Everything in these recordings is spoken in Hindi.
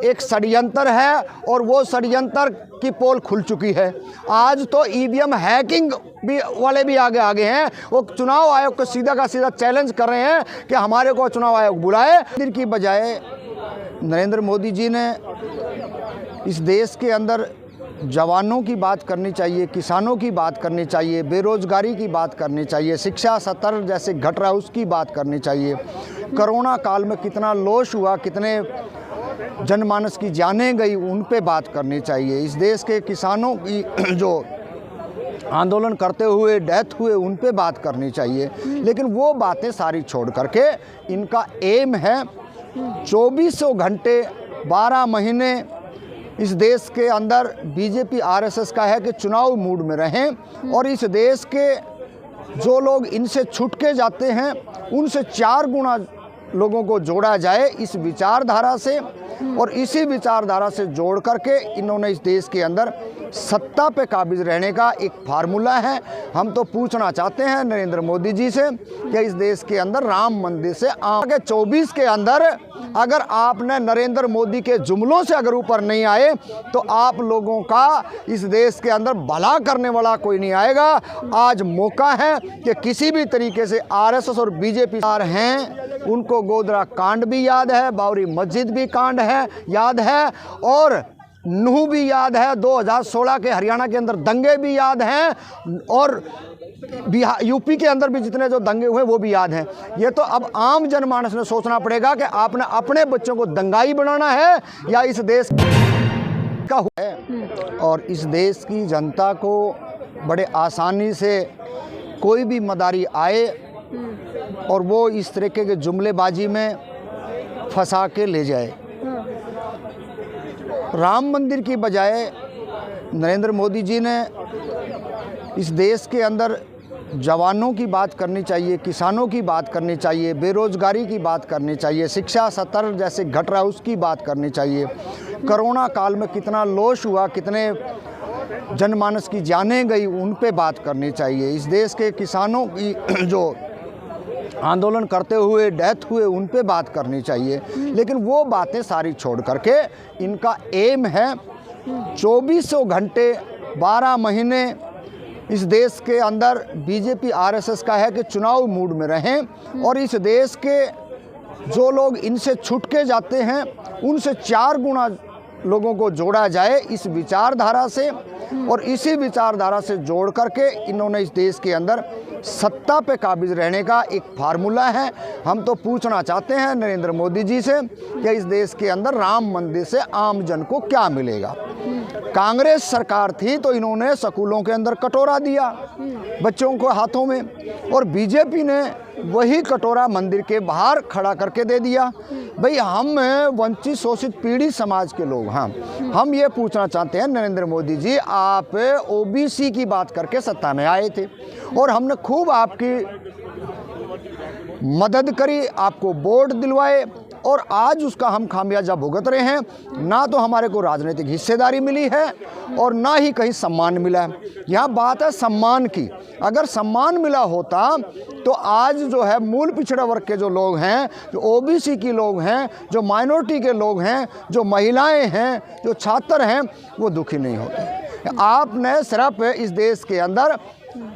एक षड्यंत्र है और वो षड्यंत्र की पोल खुल चुकी है। आज तो ईवीएम हैकिंग वाले भी आगे आगे हैं। वो चुनाव आयोग को सीधा का सीधा चैलेंज कर रहे हैं कि हमारे को चुनाव आयोग बुलाए। दिन की बजाय नरेंद्र मोदी जी ने इस देश के अंदर जवानों की बात करनी चाहिए, किसानों की बात करनी चाहिए, बेरोजगारी की बात करनी चाहिए, शिक्षा स्तर जैसे घट रहा है उसकी बात करनी चाहिए। कोरोना काल में कितना लॉस हुआ, कितने जनमानस की जानें गई, उन पे बात करनी चाहिए। इस देश के किसानों की जो आंदोलन करते हुए डेथ हुए उन पे बात करनी चाहिए। लेकिन वो बातें सारी छोड़ करके इनका एम है 2400 घंटे 12 महीने इस देश के अंदर बीजेपी आरएसएस का है कि चुनाव मूड में रहें और इस देश के जो लोग इनसे छूट के जाते हैं उनसे 4 गुना लोगों को जोड़ा जाए इस विचारधारा से। और इसी विचारधारा से जोड़ करके इन्होंने इस देश के अंदर सत्ता पे काबिज रहने का एक फार्मूला है। हम तो पूछना चाहते हैं नरेंद्र मोदी जी से कि इस देश के अंदर राम मंदिर से आगे 24 के अंदर अगर आपने नरेंद्र मोदी के जुमलों से अगर ऊपर नहीं आए तो आप लोगों का इस देश के अंदर भला करने वाला कोई नहीं आएगा। आज मौका है कि किसी भी तरीके से आरएसएस और बीजेपी हैं उनको गोधरा कांड भी याद है, बाबरी मस्जिद भी कांड है याद है, और नूह भी याद है, 2016 के हरियाणा के अंदर दंगे भी याद हैं, और बिहार यूपी के अंदर भी जितने जो दंगे हुए वो भी याद हैं। ये तो अब आम जनमानस ने सोचना पड़ेगा कि आपने अपने बच्चों को दंगाई बनाना है या इस देश का है। और इस देश की जनता को बड़े आसानी से कोई भी मदारी आए और वो इस तरीके के जुमलेबाजी में फंसा के ले जाए। राम मंदिर की बजाय नरेंद्र मोदी जी ने इस देश के अंदर जवानों की बात करनी चाहिए, किसानों की बात करनी चाहिए, बेरोजगारी की बात करनी चाहिए, शिक्षा स्तर जैसे घट रहा है उसकी बात करनी चाहिए। कोरोना काल में कितना लॉस हुआ, कितने जनमानस की जानें गई, उन पे बात करनी चाहिए। इस देश के किसानों की जो आंदोलन करते हुए डेथ हुए उन पे बात करनी चाहिए। लेकिन वो बातें सारी छोड़ करके इनका एम है 2400 घंटे 12 महीने इस देश के अंदर बीजेपी आरएसएस का है कि चुनाव मूड में रहें और इस देश के जो लोग इनसे छूट के जाते हैं उनसे 4 गुना लोगों को जोड़ा जाए इस विचारधारा से। और इसी विचारधारा से जोड़ करके इन्होंने इस देश के अंदर सत्ता पे काबिज रहने का एक फार्मूला है। हम तो पूछना चाहते हैं नरेंद्र मोदी जी से कि इस देश के अंदर राम मंदिर से आम जन को क्या मिलेगा। कांग्रेस सरकार थी तो इन्होंने स्कूलों के अंदर कटोरा दिया बच्चों को हाथों में, और बीजेपी ने वही कटोरा मंदिर के बाहर खड़ा करके दे दिया। भाई हम वंचित शोषित पीड़ित समाज के लोग, हाँ, हम ये पूछना चाहते हैं नरेंद्र मोदी जी, आप ओबीसी की बात करके सत्ता में आए थे और हमने खूब आपकी मदद करी, आपको वोट दिलवाए और आज उसका हम खामियाजा भुगत रहे हैं। ना तो हमारे को राजनीतिक हिस्सेदारी मिली है और ना ही कहीं सम्मान मिला है। यहाँ बात है सम्मान की। अगर सम्मान मिला होता तो आज जो है मूल पिछड़ा वर्ग के जो लोग हैं, जो ओबीसी के लोग हैं, जो माइनॉरिटी के लोग हैं, जो महिलाएं हैं, जो छात्र हैं, वो दुखी नहीं होते। आपने सिर्फ इस देश के अंदर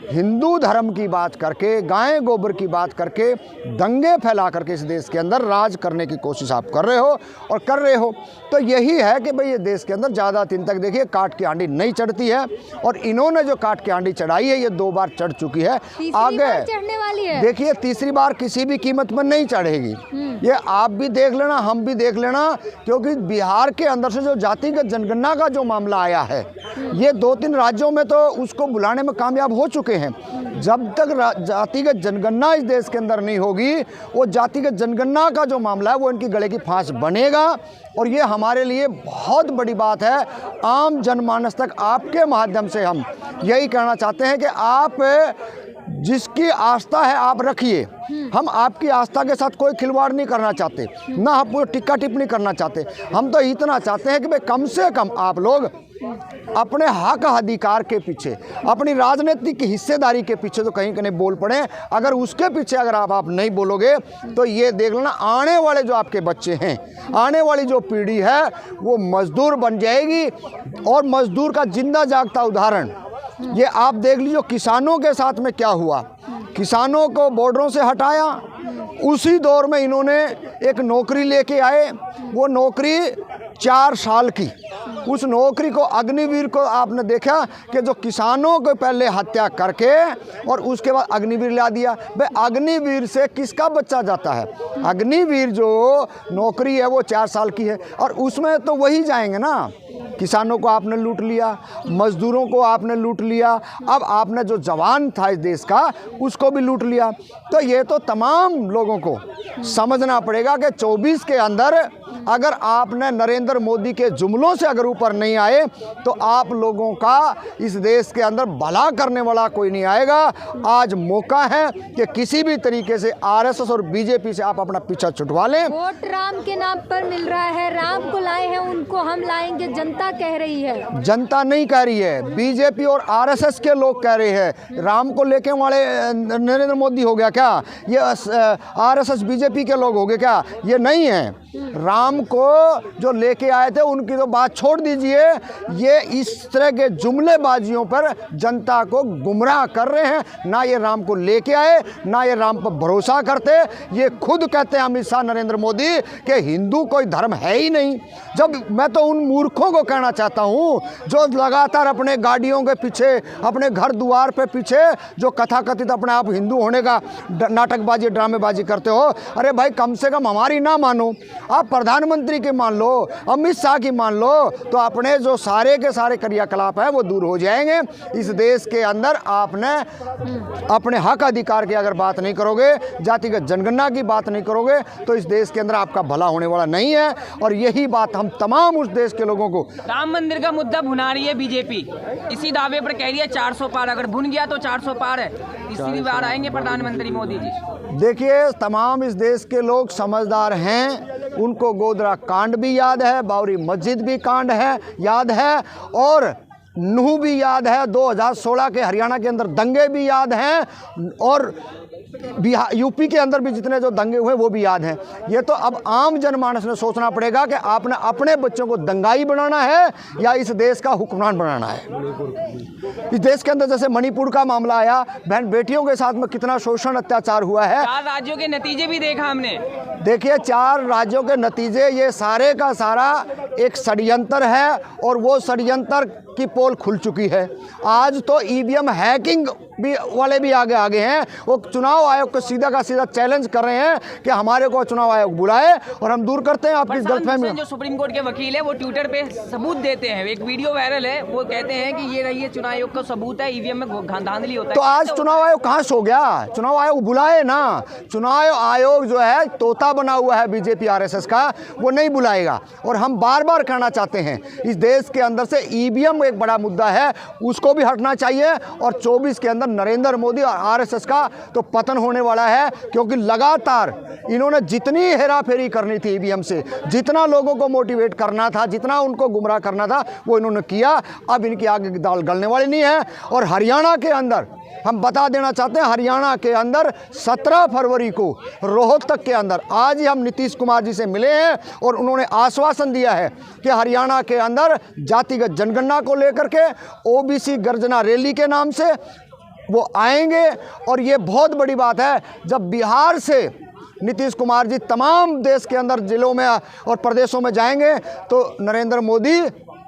हिंदू धर्म की बात करके, गाय गोबर की बात करके, दंगे फैला करके इस देश के अंदर राज करने की कोशिश आप कर रहे हो और कर रहे हो। तो यही है कि भाई ये देश के अंदर ज़्यादा दिन तक देखिए काट की आंडी नहीं चढ़ती है, और इन्होंने जो काट की आंडी चढ़ाई है ये 2 बार चढ़ चुकी है। आगे चढ़ने वाली है, देखिए तीसरी बार किसी भी कीमत में नहीं चढ़ेगी। ये आप भी देख लेना, हम भी देख लेना, क्योंकि बिहार के अंदर से जो जातिगत जनगणना का जो मामला आया है ये 2-3 राज्यों में तो उसको बुलाने में कामयाब हो चुके हैं। जब तक जातिगत जनगणना इस देश के अंदर नहीं होगी, वो जातिगत जनगणना का जो मामला है वो इनकी गले की फांस बनेगा। और ये हमारे लिए बहुत बड़ी बात है। आम जनमानस तक आपके माध्यम से हम यही कहना चाहते हैं कि आप जिसकी आस्था है आप रखिए। हम आपकी आस्था के साथ कोई खिलवाड़ नहीं करना चाहते, ना हम टिक्का टिप्पणी करना चाहते। हम तो इतना चाहते हैं कि भाई कम से कम आप लोग अपने हक अधिकार के पीछे, अपनी राजनीतिक हिस्सेदारी के पीछे तो कहीं कहीं बोल पड़े। अगर उसके पीछे अगर आप नहीं बोलोगे तो ये देख लेना, आने वाले जो आपके बच्चे हैं, आने वाली जो पीढ़ी है वो मजदूर बन जाएगी। और मजदूर का जिंदा जागता उदाहरण ये आप देख लीजिए, किसानों के साथ में क्या हुआ। किसानों को बॉर्डरों से हटाया, उसी दौर में इन्होंने एक नौकरी लेके आए, वो नौकरी 4 साल की। उस नौकरी को, अग्निवीर को आपने देखा कि जो किसानों को पहले हत्या करके और उसके बाद अग्निवीर ला दिया। भाई अग्निवीर से किसका बच्चा जाता है? अग्निवीर जो नौकरी है वो 4 साल की है, और उसमें तो वही जाएंगे ना। किसानों को आपने लूट लिया, मजदूरों को आपने लूट लिया, अब आपने जो जवान था इस देश का उसको भी लूट लिया। तो ये तो तमाम लोगों को समझना पड़ेगा कि 24 के अंदर अगर आपने नरेंद्र मोदी के जुमलों से अगर ऊपर नहीं आए तो आप लोगों का इस देश के अंदर भला करने वाला कोई नहीं आएगा। आज मौका है कि किसी भी तरीके से आरएसएस और बीजेपी से आप अपना पीछा छुटवा लें। वोट राम के नाम पर मिल रहा है, राम को लाए हैं, उनको हम लाएंगे, जनता कह रही है। जनता नहीं कह रही है, बीजेपी और आरएसएस के लोग कह रहे हैं। राम को लेके वाले नरेंद्र मोदी हो गया क्या? ये आरएसएस बीजेपी के लोग हो गए क्या? ये नहीं है। राम को जो लेके आए थे उनकी तो बात छोड़ दीजिए, ये इस तरह के जुमलेबाजियों पर जनता को गुमराह कर रहे हैं। ना ये राम को लेके आए, ना ये राम पर भरोसा करते। ये खुद कहते हैं अमित शाह, नरेंद्र मोदी, कि हिंदू कोई धर्म है ही नहीं। जब मैं तो उन मूर्खों को कहना चाहता हूँ जो लगातार अपने गाड़ियों के पीछे, अपने घर द्वार पे पीछे जो कथाकथित अपने आप हिंदू होने का नाटकबाजी, ड्रामेबाजी करते हो, अरे भाई कम से कम हमारी ना मानो, आप प्रधानमंत्री की मान लो, अमित शाह की मान लो, तो अपने जो सारे के सारे क्रियाकलाप हैं वो दूर हो जाएंगे। इस देश के अंदर आपने अपने हक अधिकार की अगर बात नहीं करोगे, जातिगत जनगणना की बात नहीं करोगे, तो इस देश के अंदर आपका भला होने वाला नहीं है। और यही बात हम तमाम उस देश के लोगों को, राम मंदिर का मुद्दा भुना रही है बीजेपी, इसी दावे पर कह रही है 400 पार, अगर भुन गया तो 400 पार है, इसी बार आएंगे प्रधानमंत्री मोदी जी। देखिए तमाम इस देश के लोग समझदार हैं, उनको गोधरा कांड भी याद है, बाबरी मस्जिद भी कांड है याद है, और नूह भी याद है, 2016 के हरियाणा के अंदर दंगे भी याद हैं, और बिहार यूपी के अंदर भी जितने जो दंगे हुए वो भी याद हैं। ये तो अब आम जनमानस ने सोचना पड़ेगा कि आपने अपने बच्चों को दंगाई बनाना है या इस देश का हुक्मरान बनाना है। इस देश के अंदर जैसे मणिपुर का मामला आया, बहन बेटियों के साथ में कितना शोषण अत्याचार हुआ है। 4 राज्यों के नतीजे भी देखा हमने। देखिए 4 राज्यों के नतीजे, ये सारे का सारा एक षड्यंत्र है, और वो षड्यंत्र की पोल खुल चुकी है। आज तो ईवीएम हैकिंग वाले भी आगे हैं। वो चुनाव आयोग को सीधा का सीधा चैलेंज कर रहे हैं कि हमारे को चुनाव आयोग बुलाए और हम दूर करते हैं आपकी गलतफहमी। जो सुप्रीम कोर्ट के वकील है वो ट्विटर पे सबूत देते हैं, एक वीडियो वायरल है, वो कहते हैं कि ये रही है चुनाव आयोग का सबूत है, ईवीएम में धांधली होता है। तो आज चुनाव आयोग कहाँ सो गया? चुनाव आयोग बुलाए ना। चुनाव आयोग जो है तोता बना हुआ है बीजेपी आरएसएस का, वो नहीं बुलाएगा। और हम बार बार कहना चाहते हैं इस देश के अंदर से ईवीएम एक बड़ा मुद्दा है, उसको भी हटना चाहिए। और 24 के अंदर नरेंद्र मोदी और आरएसएस का तो पतन होने वाला है, क्योंकि लगातार इन्होंने जितनी हेराफेरी करनी थी ईवीएम से, जितना लोगों को मोटिवेट करना था, जितना उनको गुमराह करना था, वो इन्होंने किया। अब इनकी आगे की दाल गलने वाली नहीं है। और हरियाणा के अंदर हम बता देना चाहते हैं, हरियाणा के अंदर 17 फरवरी को रोहतक के अंदर आज ही हम नीतीश कुमार जी से मिले हैं, और उन्होंने आश्वासन दिया है कि हरियाणा के अंदर जातिगत जनगणना को लेकर के ओबीसी गर्जना रैली के नाम से वो आएंगे। और ये बहुत बड़ी बात है, जब बिहार से नीतीश कुमार जी तमाम देश के अंदर जिलों में और प्रदेशों में जाएंगे तो नरेंद्र मोदी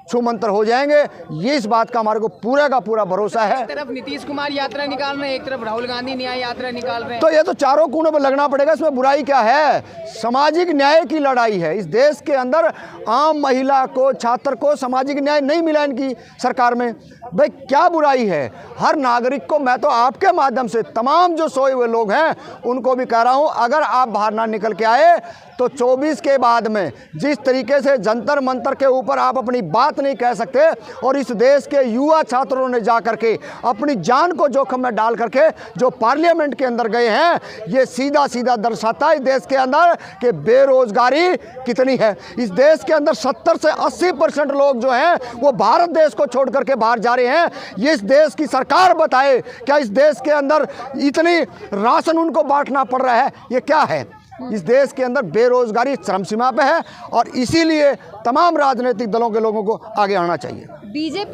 छूमंतर हो जाएंगे। ये इस बात का हमारे को पूरा का पूरा भरोसा है। एक तरफ नीतीश कुमार यात्रा निकाल रहे हैं, एक तरफ राहुल गांधी न्याय यात्रा निकाल रहे हैं, तो ये तो चारों कोनों पर लगना पड़ेगा। इसमें बुराई क्या है? सामाजिक न्याय की लड़ाई है। इस देश के अंदर आम महिला को, छात्र को सामाजिक न्याय नहीं मिला इनकी सरकार में। भाई क्या बुराई है? हर नागरिक को, मैं तो आपके माध्यम से तमाम जो सोए हुए लोग हैं उनको भी कह रहा हूं, अगर आप बाहर ना निकल के आए तो 24 के बाद में जिस तरीके से जंतर मंतर के ऊपर आप अपनी बात बात नहीं कह सकते। और इस देश के युवा छात्रों ने जा करके अपनी जान को जोखिम में डाल करके जो पार्लियामेंट के अंदर गए हैं, ये सीधा सीधा दर्शाता है इस देश के अंदर कि बेरोजगारी कितनी है। इस देश के अंदर 70 से 80% लोग जो हैं वो भारत देश को छोड़ करके बाहर जा रहे हैं। ये इस देश की सरकार बताए, क्या इस देश के अंदर इतनी राशन उनको बांटना पड़ रहा है? ये क्या है? इस देश के अंदर बेरोजगारी चरम सीमा पे है और इसीलिए तमाम राजनीतिक दलों के लोगों को आगे आना चाहिए। बीजेपी